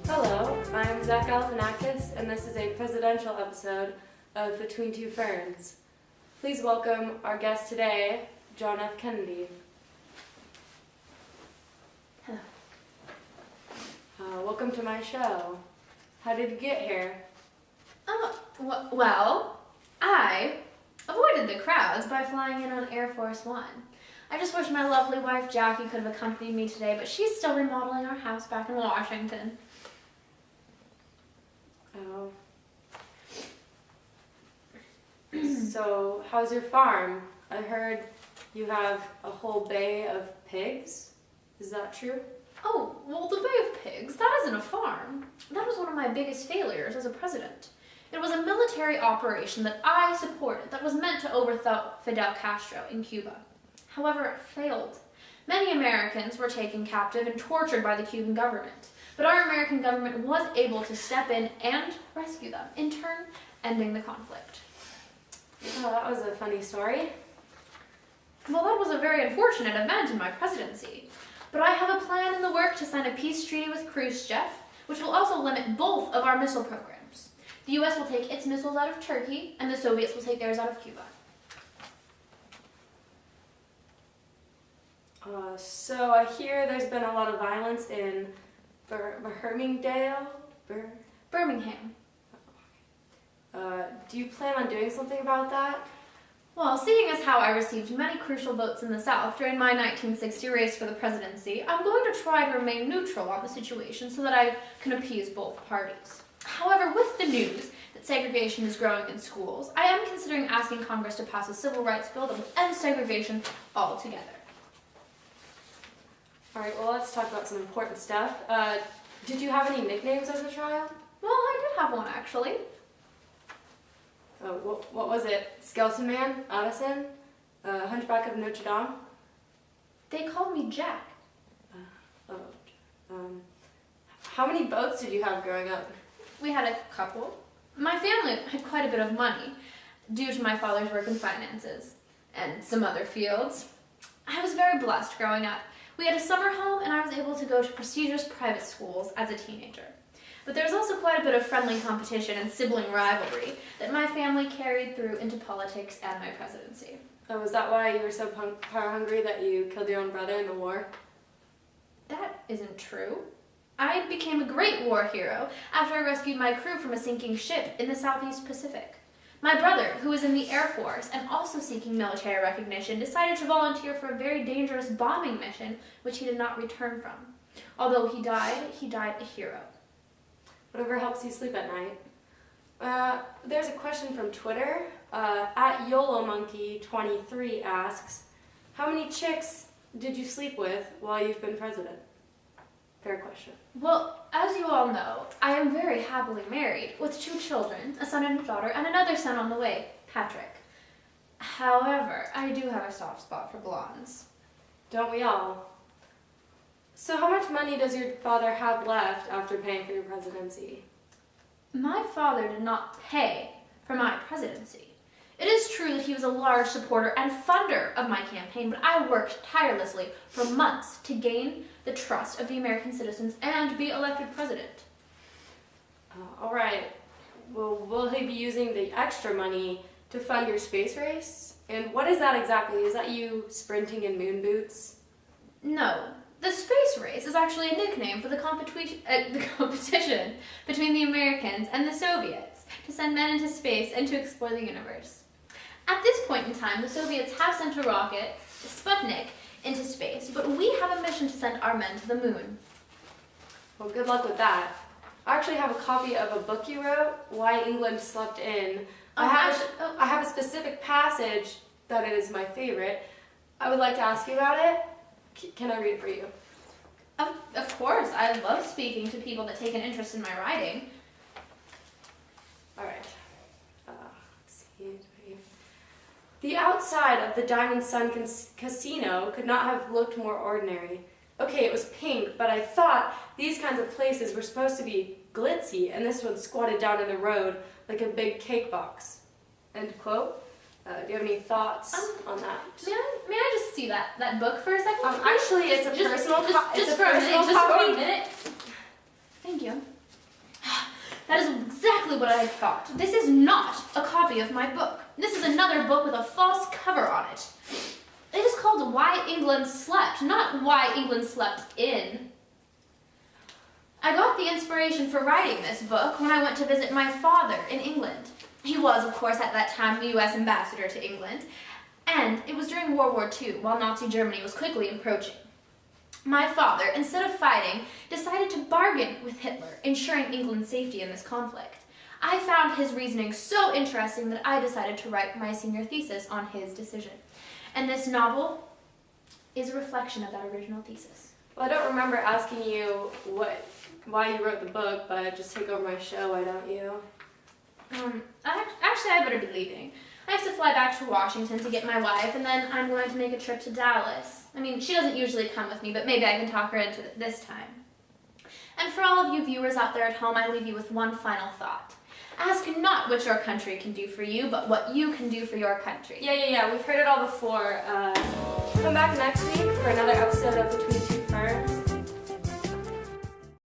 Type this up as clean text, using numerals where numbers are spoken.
Hello, I'm Galifianakis, and this is a presidential episode of Between Two Ferns. Please welcome our guest today, John F. Kennedy. Hello. Welcome to my show. How did you get here? Well, I avoided the crowds by flying in on Air Force One. I just wish my lovely wife Jackie could have accompanied me today, but she's still remodeling our house back in Washington. Oh. So, how's your farm? I heard you have a whole bay of pigs. Is that true? Oh, well, the Bay of Pigs, that isn't a farm. That was one of my biggest failures as a president. It was a military operation that I supported that was meant to overthrow Fidel Castro in Cuba. However, it failed. Many Americans were taken captive and tortured by the Cuban government, but our American government was able to step in and rescue them, in turn ending the conflict. Oh, that was a funny story. Well, that was a very unfortunate event in my presidency, but I have a plan in the work to sign a peace treaty with Khrushchev, which will also limit both of our missile programs. The US will take its missiles out of Turkey, and the Soviets will take theirs out of Cuba. So I hear there's been a lot of violence in Birmingham. Birmingham. Do you plan on doing something about that? Well, seeing as how I received many crucial votes in the South during my 1960 race for the presidency, I'm going to try to remain neutral on the situation so that I can appease both parties. However, with the news that segregation is growing in schools, I am considering asking Congress to pass a civil rights bill that will end segregation altogether. All right, well, let's talk about some important stuff. Did you have any nicknames as a child? Well, I did have one, actually. What was it? Skeleton Man? Addison? Hunchback of Notre Dame? They called me Jack. How many boats did you have growing up? We had a couple. My family had quite a bit of money due to my father's work in finances and some other fields. I was very blessed growing up. We had a summer home and I was able to go to prestigious private schools as a teenager. But there was also quite a bit of friendly competition and sibling rivalry that my family carried through into politics and my presidency. Oh, was that why you were so power hungry that you killed your own brother in the war? That isn't true. I became a great war hero after I rescued my crew from a sinking ship in the Southeast Pacific. My brother, who was in the Air Force and also seeking military recognition, decided to volunteer for a very dangerous bombing mission, which he did not return from. Although he died a hero. Whatever helps you sleep at night. There's a question from Twitter. At YOLOMonkey23 asks, how many chicks did you sleep with while you've been president? Fair question. Well, as you all know, I am very happily married with 2 children, a son and a daughter, and another son on the way, Patrick. However, I do have a soft spot for blondes. Don't we all? So how much money does your father have left after paying for your presidency? My father did not pay for my presidency. It is true that he was a large supporter and funder of my campaign, but I worked tirelessly for months to gain the trust of the American citizens and be elected president. All right. Well, will he be using the extra money to fund your space race? And what is that exactly? Is that you sprinting in moon boots? No. The space race is actually a nickname for the competition between the Americans and the Soviets to send men into space and to explore the universe. At this point in time, the Soviets have sent a rocket, Sputnik, into space, but we have a mission to send our men to the moon. Well, good luck with that. I actually have a copy of a book you wrote, Why England Slept In. I have a specific passage that is my favorite. I would like to ask you about it. Can I read it for you? Of course. I love speaking to people that take an interest in my writing. All right. Let's see. The outside of the Diamond Sun Casino could not have looked more ordinary. Okay, it was pink, but I thought these kinds of places were supposed to be glitzy, and this one squatted down in the road like a big cake box. End quote. Do you have any thoughts on that? May I just see that book for a second? Actually, it's a personal copy. Just for a minute. Thank you. That is exactly what I had thought. This is not a copy of my book. This is another book with a false cover on it. It is called Why England Slept, not Why England Slept In. I got the inspiration for writing this book when I went to visit my father in England. He was, of course, at that time the U.S. ambassador to England, and it was during World War II, while Nazi Germany was quickly approaching. My father, instead of fighting, decided to bargain with Hitler, ensuring England's safety in this conflict. I found his reasoning so interesting that I decided to write my senior thesis on his decision. And this novel is a reflection of that original thesis. Well, I don't remember asking you why you wrote the book, but just take over my show, why don't you? Actually, I better be leaving. I have to fly back to Washington to get my wife, and then I'm going to make a trip to Dallas. I mean, she doesn't usually come with me, but maybe I can talk her into it this time. And for all of you viewers out there at home, I leave you with one final thought. Ask not what your country can do for you, but what you can do for your country. Yeah, we've heard it all before. Come back next week for another episode of Between Two Ferns.